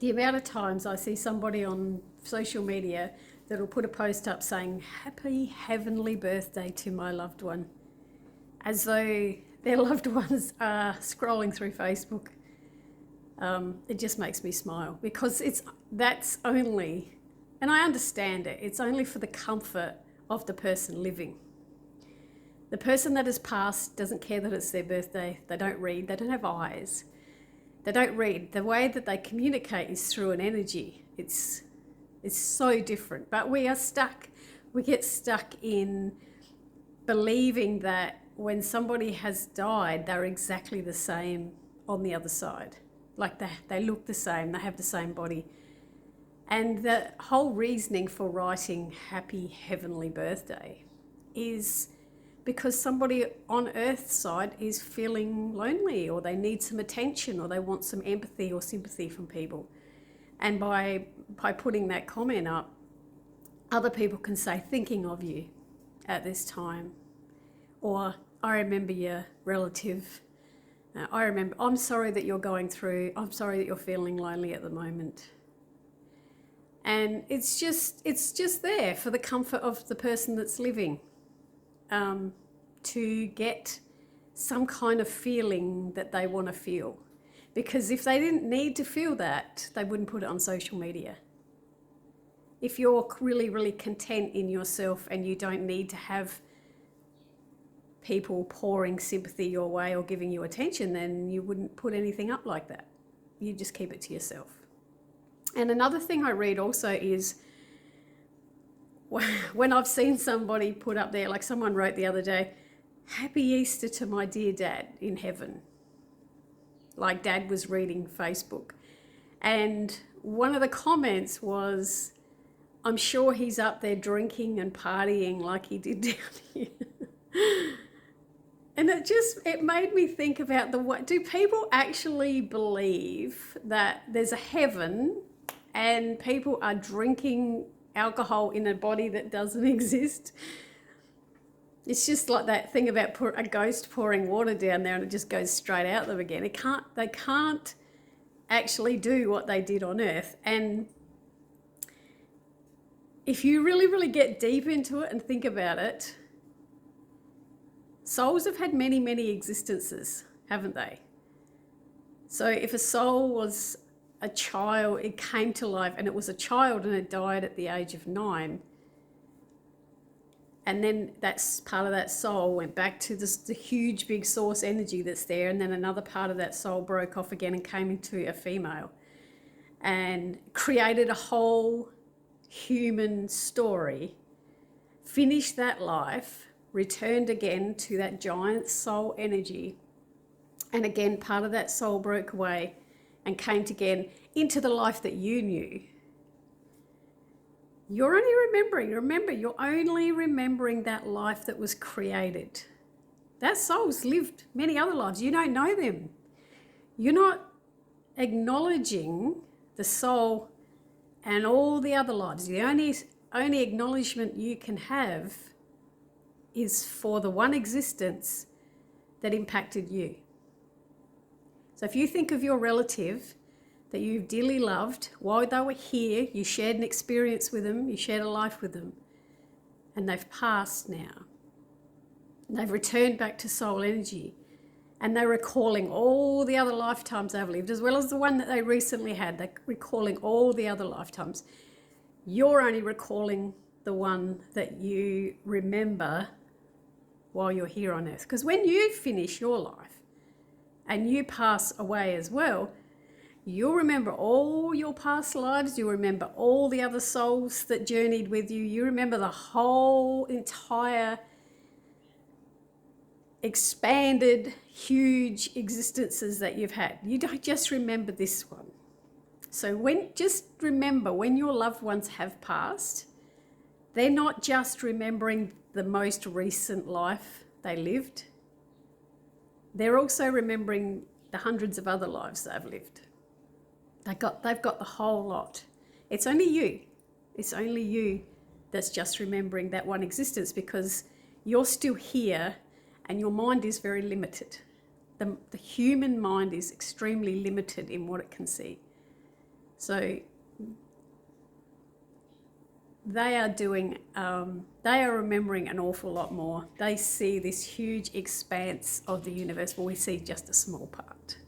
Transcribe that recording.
The amount of times I see somebody on social media that'll put a post up saying, "Happy heavenly birthday to my loved one," as though their loved ones are scrolling through Facebook. It just makes me smile because that's only, and I understand it, it's only for the comfort of the person living. The person that has passed doesn't care that it's their birthday. They don't read, they don't have eyes. They don't read. The way that they communicate is through an energy. It's so different. But we are stuck. We get stuck in believing that when somebody has died, they're exactly the same on the other side. Like they look the same, they have the same body. And the whole reasoning for writing Happy Heavenly Birthday is because somebody on Earth's side is feeling lonely, or they need some attention, or they want some empathy or sympathy from people. And by putting that comment up, other people can say, "Thinking of you at this time," or "I remember your relative. I'm sorry that you're going through, I'm sorry that you're feeling lonely at the moment." And it's just there for the comfort of the person that's living, to get some kind of feeling that they want to feel. Because if they didn't need to feel that, they wouldn't put it on social media. If you're really, really content in yourself and you don't need to have people pouring sympathy your way or giving you attention, then you wouldn't put anything up like that. You just keep it to yourself. And another thing I read also is when I've seen somebody put up there, like someone wrote the other day, "Happy Easter to my dear dad in heaven." Like dad was reading Facebook. And one of the comments was, "I'm sure he's up there drinking and partying like he did down here." And it made me think about do people actually believe that there's a heaven and people are drinking alcohol in a body that doesn't exist? It's just like that thing about a ghost pouring water down there and it just goes straight out them again. They can't actually do what they did on Earth. And if you really, really get deep into it and think about it, souls have had many, many existences, haven't they? So if a soul was a child, it came to life and it was a child and it died at the age of 9, and then that's part of that soul went back to the huge big source energy that's there, and then another part of that soul broke off again and came into a female and created a whole human story, finished that life, returned again to that giant soul energy, and again part of that soul broke away and came again into the life that you knew. You're only you're only remembering that life that was created. That soul's lived many other lives. You don't know them. You're not acknowledging the soul and all the other lives. The only acknowledgement you can have is for the one existence that impacted you. So if you think of your relative that you've dearly loved, while they were here, you shared an experience with them, you shared a life with them, and they've passed now. They've returned back to soul energy, and they're recalling all the other lifetimes they've lived, as well as the one that they recently had. They're recalling all the other lifetimes. You're only recalling the one that you remember while you're here on Earth. Because when you finish your life and you pass away as well, you'll remember all your past lives. You'll remember all the other souls that journeyed with you. You remember the whole entire expanded, huge existences that you've had. You don't just remember this one. So just remember, when your loved ones have passed, they're not just remembering the most recent life they lived. They're also remembering the hundreds of other lives they've lived. They've got the whole lot. It's only you. It's only you that's just remembering that one existence, because you're still here and your mind is very limited. The human mind is extremely limited in what it can see. So they are they are remembering an awful lot more. They see this huge expanse of the universe, but we see just a small part.